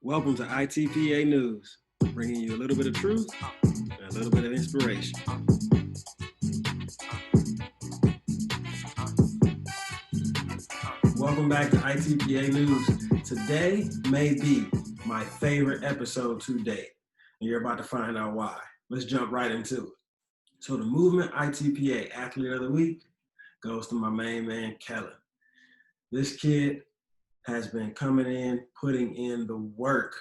Welcome to ITPA News, bringing you a little bit of truth and a little bit of inspiration. Welcome back to ITPA News. Today may be my favorite episode to date, and you're about to find out why. Let's jump right into it. So the Movement ITPA Athlete of the Week goes to my main man, Kellen. This kid has been coming in, putting in the work.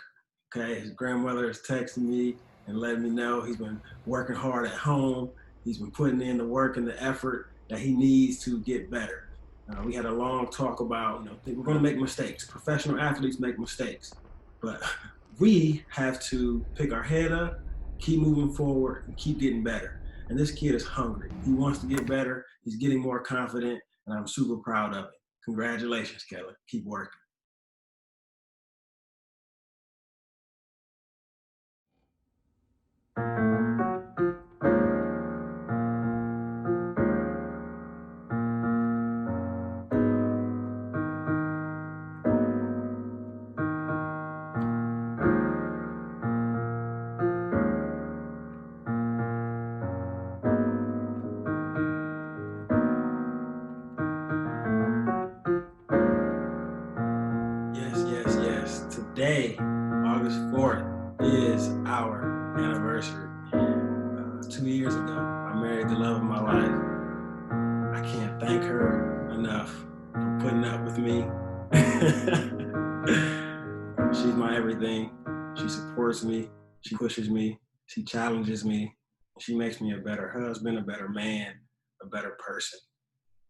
Okay, his grandmother is texting me and letting me know he's been working hard at home. He's been putting in the work and the effort that he needs to get better. We had a long talk about, we're going to make mistakes. Professional athletes make mistakes, but we have to pick our head up, keep moving forward, and keep getting better. And this kid is hungry. He wants to get better. He's getting more confident, and I'm super proud of it. Congratulations, Kelly. Keep working. Yes. Today, August 4th, is our anniversary. 2 years ago, I married the love of my life. I can't thank her enough for putting up with me. She's my everything. She supports me. She pushes me. She challenges me. She makes me a better husband, a better man, a better person.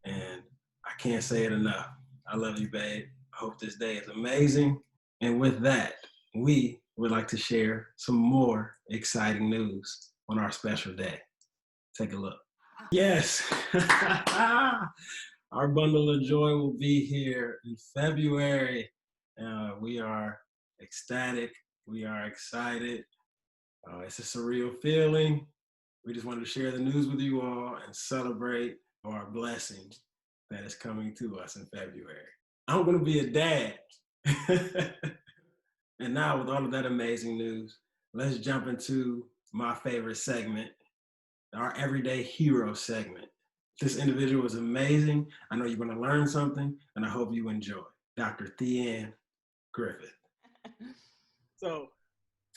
And I can't say it enough. I love you, babe. I hope this day is amazing. And with that, we would like to share some more exciting news on our special day. Take a look. Yes, our bundle of joy will be here in February. We are ecstatic. We are excited. It's a surreal feeling. We just wanted to share the news with you all and celebrate our blessing that is coming to us in February. I'm going to be a dad. And now with all of that amazing news, let's jump into my favorite segment, our Everyday Hero segment. This individual is amazing. I know you're going to learn something, and I hope you enjoy. Dr. Theanne Griffith. So,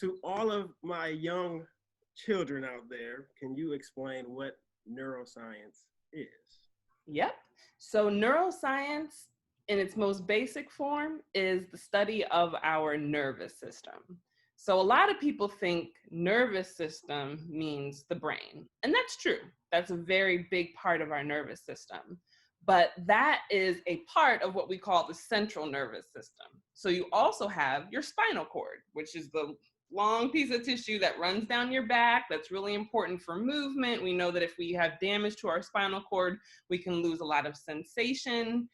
to all of my young children out there, can you explain what neuroscience is? Yep. So neuroscience in its most basic form is the study of our nervous system. So a lot of people think nervous system means the brain, and that's true. That's a very big part of our nervous system. But that is a part of what we call the central nervous system. So you also have your spinal cord, which is the long piece of tissue that runs down your back. That's really important for movement. We know that if we have damage to our spinal cord, we can lose a lot of sensation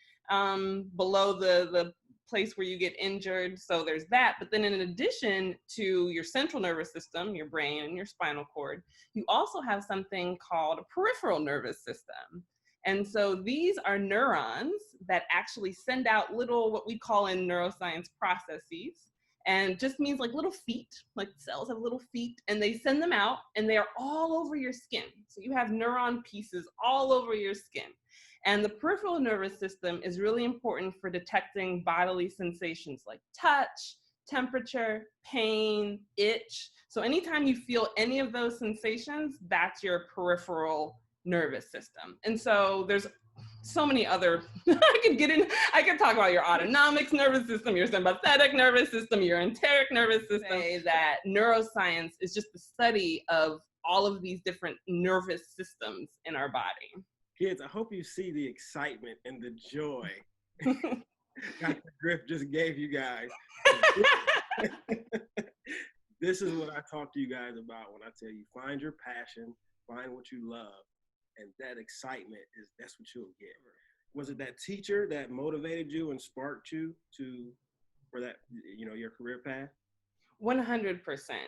below the place where you get injured. So there's that. But then in addition to your central nervous system, your brain and your spinal cord, you also have something called a peripheral nervous system. And so these are neurons that actually send out little, what we call in neuroscience, processes. And just means like little feet, like cells have little feet, and they send them out, and they are all over your skin. So you have neuron pieces all over your skin. And the peripheral nervous system is really important for detecting bodily sensations like touch, temperature, pain, itch. So anytime you feel any of those sensations, that's your peripheral nervous system. And so there's so many other, I could talk about your autonomic nervous system, your sympathetic nervous system, your enteric nervous system. Say that neuroscience is just the study of all of these different nervous systems in our body. Kids, I hope you see the excitement and the joy Dr. Griff just gave you guys. This is what I talk to you guys about when I tell you, find your passion, find what you love. And that excitement that's what you'll get. Was it that teacher that motivated you and sparked you for that, your career path? 100%.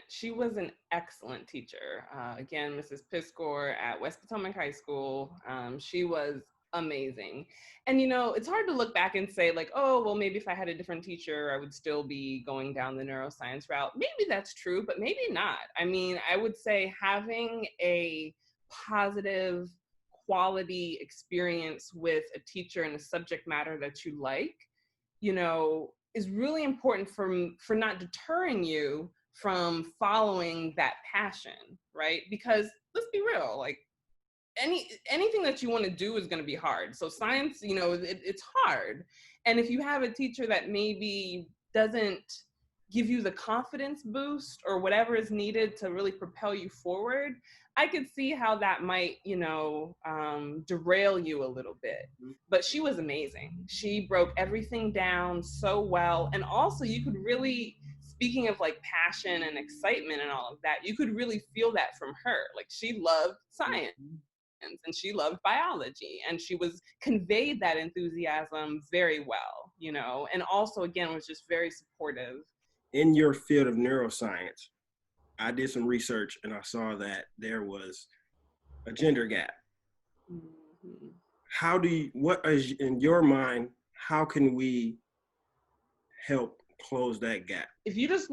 She was an excellent teacher. Again, Mrs. Piscor at West Potomac High School. She was amazing. And, you know, it's hard to look back and say like, oh, well, maybe if I had a different teacher, I would still be going down the neuroscience route. Maybe that's true, but maybe not. I mean, I would say having a positive quality experience with a teacher and a subject matter that you like, you know, is really important for not deterring you from following that passion, right? Because let's be real, like anything that you want to do is going to be hard. So science, you know, it's hard. And if you have a teacher that maybe doesn't give you the confidence boost or whatever is needed to really propel you forward, I could see how that might, you know, derail you a little bit. But she was amazing. She broke everything down so well. And also you could really, speaking of like passion and excitement and all of that, you could really feel that from her. Like she loved science and she loved biology, and she was conveyed that enthusiasm very well, you know, and also again was just very supportive. In your field of neuroscience, I did some research and I saw that there was a gender gap. Mm-hmm. How do you, what is in your mind, how can we help close that gap? If you just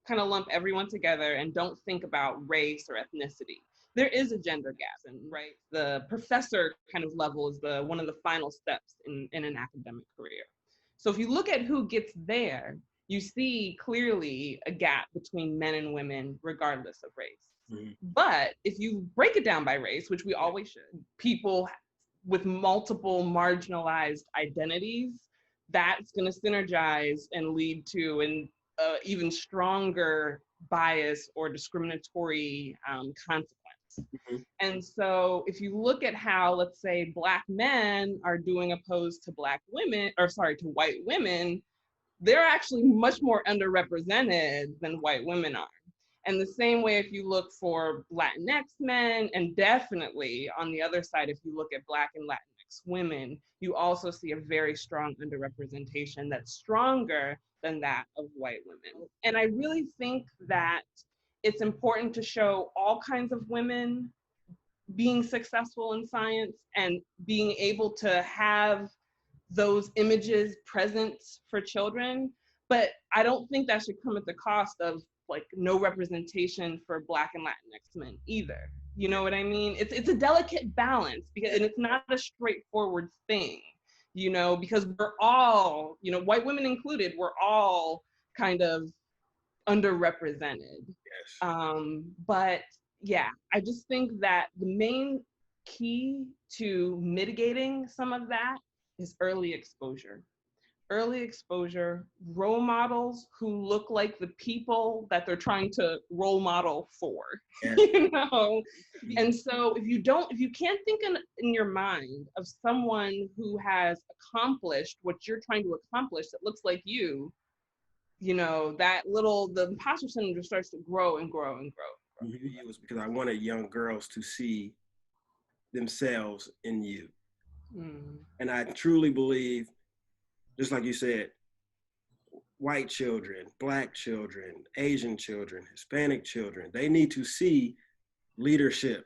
kind of lump everyone together and don't think about race or ethnicity, there is a gender gap, and right, the professor kind of level is one of the final steps in an academic career. So if you look at who gets there, you see clearly a gap between men and women, regardless of race. Mm-hmm. But if you break it down by race, which we always should, people with multiple marginalized identities, that's going to synergize and lead to an even stronger bias or discriminatory consequence. Mm-hmm. And so if you look at how, let's say, Black men are doing opposed to to white women, they're actually much more underrepresented than white women are. And the same way, if you look for Latinx men, and definitely on the other side, if you look at Black and Latinx women, you also see a very strong underrepresentation that's stronger than that of white women. And I really think that it's important to show all kinds of women being successful in science and being able to have those images present for children. But I don't think that should come at the cost of like no representation for Black and Latinx men either. You know what I mean? It's a delicate balance, and it's not a straightforward thing, you know, because we're all, you know, white women included, we're all kind of underrepresented. Yes. But yeah, I just think that the main key to mitigating some of that is early exposure. Early exposure, role models who look like the people that they're trying to role model for, yeah. You know? And so if you can't think in your mind of someone who has accomplished what you're trying to accomplish that looks like you know, the imposter syndrome just starts to grow and grow and grow. It was because I wanted young girls to see themselves in you. Mm. And I truly believe, just like you said, white children, Black children, Asian children, Hispanic children, they need to see leadership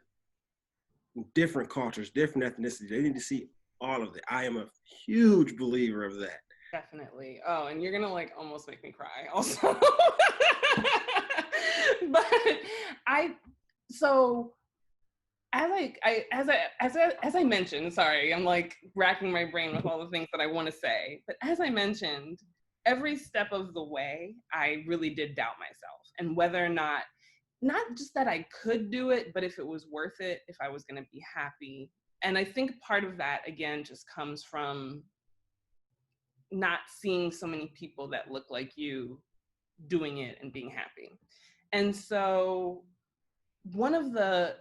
in different cultures, different ethnicities. They need to see all of it. I am a huge believer of that. Definitely. Oh, and you're gonna like almost make me cry also. But as I mentioned, sorry, I'm like racking my brain with all the things that I want to say. But as I mentioned, every step of the way, I really did doubt myself and whether or not just that I could do it, but if it was worth it, if I was going to be happy. And I think part of that, again, just comes from not seeing so many people that look like you doing it and being happy. And so one of the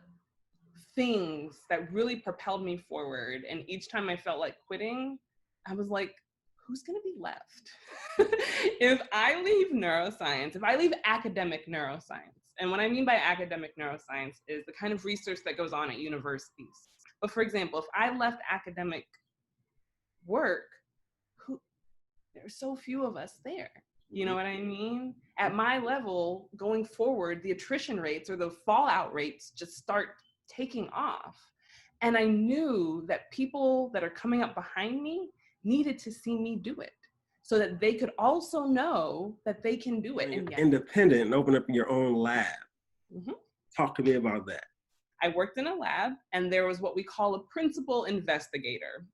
things that really propelled me forward, and each time I felt like quitting, I was like, who's gonna be left? If I leave neuroscience, if I leave academic neuroscience, and what I mean by academic neuroscience is the kind of research that goes on at universities. But for example, if I left academic work, there's so few of us there. You know what I mean? At my level, going forward, the attrition rates or the fallout rates just start taking off. And I knew that people that are coming up behind me needed to see me do it so that they could also know that they can do it. And independent and open up your own lab. Mm-hmm. Talk to me about that. I worked in a lab, and there was what we call a principal investigator.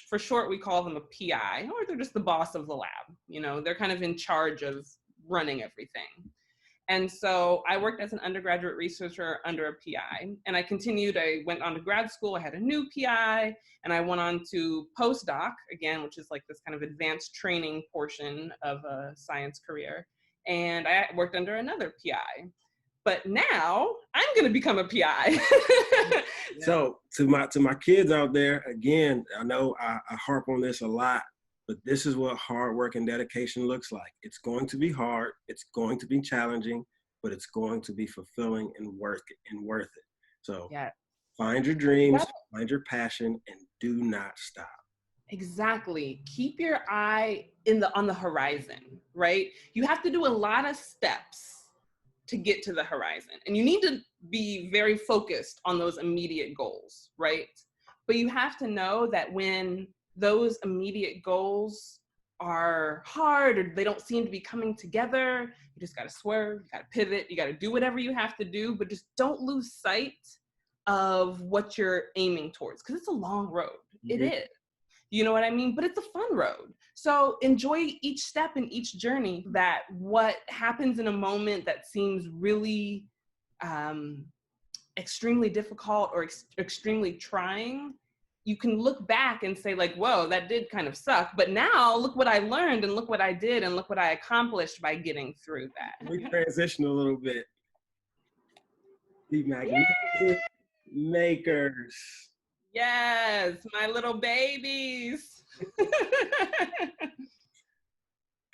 For short, we call them a PI, or they're just the boss of the lab. You know, they're kind of in charge of running everything. And so I worked as an undergraduate researcher under a PI, and I continued. I went on to grad school. I had a new PI, and I went on to postdoc, again, which is like this kind of advanced training portion of a science career. And I worked under another PI. But now I'm going to become a PI. So to my kids out there, again, I know I harp on this a lot, but this is what hard work and dedication looks like. It's going to be hard. It's going to be challenging, but it's going to be fulfilling and worth it. So find your dreams, find your passion, and do not stop. Exactly. Keep your eye on the horizon, right? You have to do a lot of steps to get to the horizon. And you need to be very focused on those immediate goals, right? But you have to know that when those immediate goals are hard or they don't seem to be coming together, you just gotta swerve, you gotta pivot, you gotta do whatever you have to do, but just don't lose sight of what you're aiming towards, because it's a long road. Mm-hmm. It is. You know what I mean? But it's a fun road. So enjoy each step in each journey. That what happens in a moment that seems really extremely difficult or extremely trying, you can look back and say like, whoa, that did kind of suck. But now look what I learned and look what I did and look what I accomplished by getting through that. We transition a little bit. The magnificent makers. Yes, my little babies.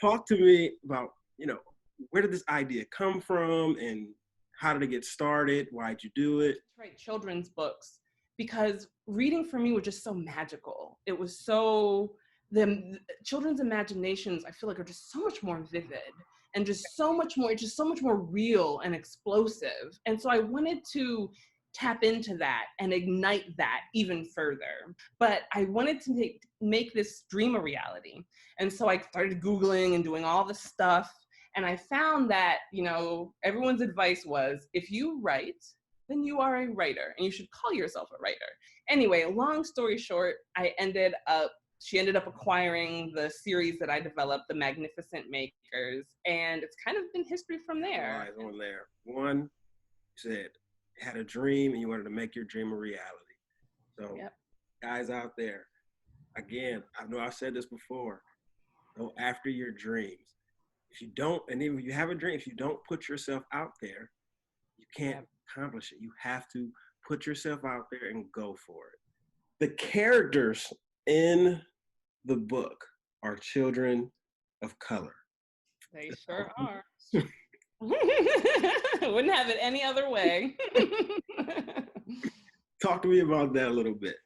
Talk to me about, where did this idea come from and how did it get started? Why'd you do it? Write children's books because reading for me was just so magical. It was so, the children's imaginations, I feel like, are just so much more vivid and just so much more real and explosive. And so I wanted to tap into that and ignite that even further. But I wanted to make this dream a reality. And so I started Googling and doing all this stuff. And I found that, everyone's advice was, if you write, then you are a writer and you should call yourself a writer. Anyway, long story short, she ended up acquiring the series that I developed, The Magnificent Makers. And it's kind of been history from there. Right on there. One, you said, had a dream and you wanted to make your dream a reality. So guys out there, again, I know I've said this before, go after your dreams. If you don't, and even if you have a dream, if you don't put yourself out there, you can't accomplish it. You have to put yourself out there and go for it. The characters in the book are children of color. They sure are. Wouldn't have it any other way. Talk to me about that a little bit.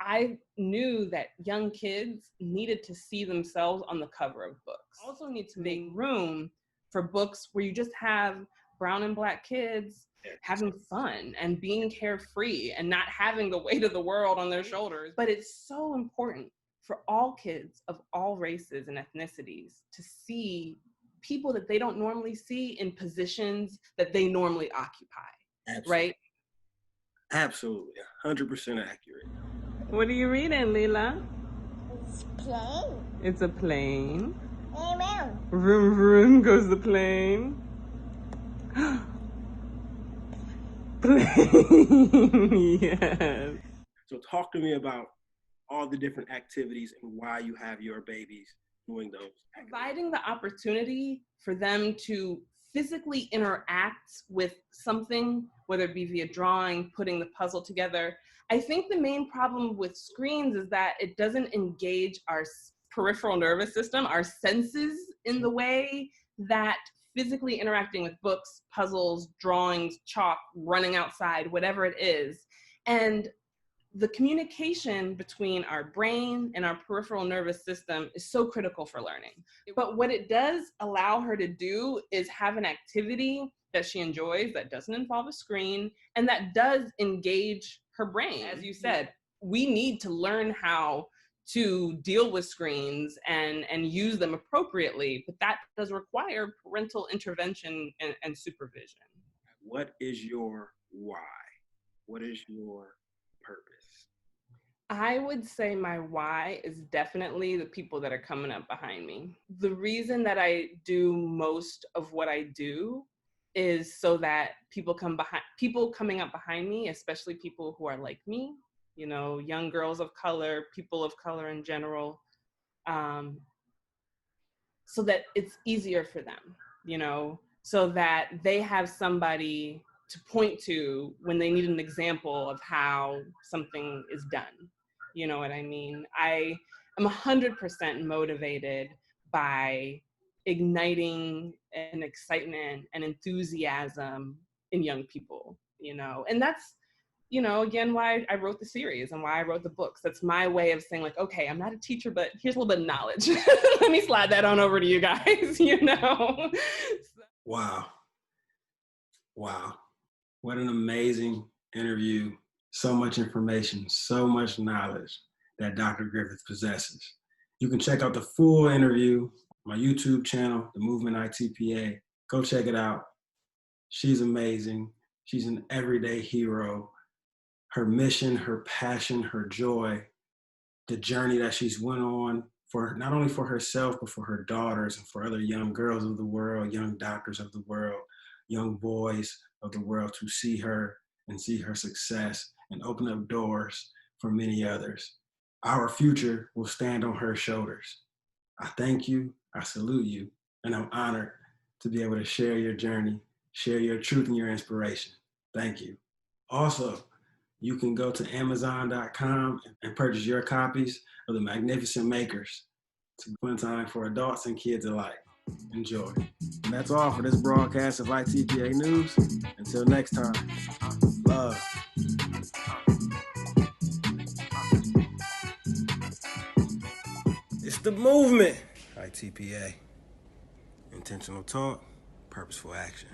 I knew that young kids needed to see themselves on the cover of books. Also need to make room for books where you just have brown and black kids having fun and being carefree and not having the weight of the world on their shoulders. But it's so important for all kids of all races and ethnicities to see people that they don't normally see in positions that they normally occupy. Absolutely. Right? Absolutely, 100% accurate. What are you reading, Leela? It's a plane. It's a plane. Amen. Vroom, vroom goes the plane. Plane, yes. So talk to me about all the different activities and why you have your babies doing those activities. Providing the opportunity for them to physically interact with something, whether it be via drawing, putting the puzzle together. I think the main problem with screens is that it doesn't engage our peripheral nervous system, our senses, in the way that physically interacting with books, puzzles, drawings, chalk, running outside, whatever it is. And the communication between our brain and our peripheral nervous system is so critical for learning. But what it does allow her to do is have an activity that she enjoys that doesn't involve a screen and that does engage her brain. As you said, we need to learn how to deal with screens and use them appropriately, but that does require parental intervention and supervision. What is your why? What is your purpose? I would say my why is definitely the people that are coming up behind me. The reason that I do most of what I do is so that people coming up behind me, especially people who are like me, you know, young girls of color, people of color in general, so that it's easier for them, you know, so that they have somebody to point to when they need an example of how something is done. You know what I mean? I am 100% motivated by igniting an excitement and enthusiasm in young people, you know, and that's, you know, again, why I wrote the series and why I wrote the books. That's my way of saying, like, okay, I'm not a teacher, but here's a little bit of knowledge. Let me slide that on over to you guys, you know? Wow. Wow. What an amazing interview. So much information, so much knowledge that Dr. Griffith possesses. You can check out the full interview on my YouTube channel, the Movement ITPA. Go check it out. She's amazing. She's an everyday hero. Her mission, her passion, her joy, the journey that she's went on for not only for herself, but for her daughters and for other young girls of the world, young doctors of the world, young boys of the world to see her and see her success and open up doors for many others. Our future will stand on her shoulders. I thank you, I salute you, and I'm honored to be able to share your journey, share your truth and your inspiration. Thank you. Also, you can go to Amazon.com and purchase your copies of The Magnificent Makers. It's a fun time for adults and kids alike. Enjoy. And that's all for this broadcast of ITPA News. Until next time, love. It's the movement. ITPA. Intentional talk, purposeful action.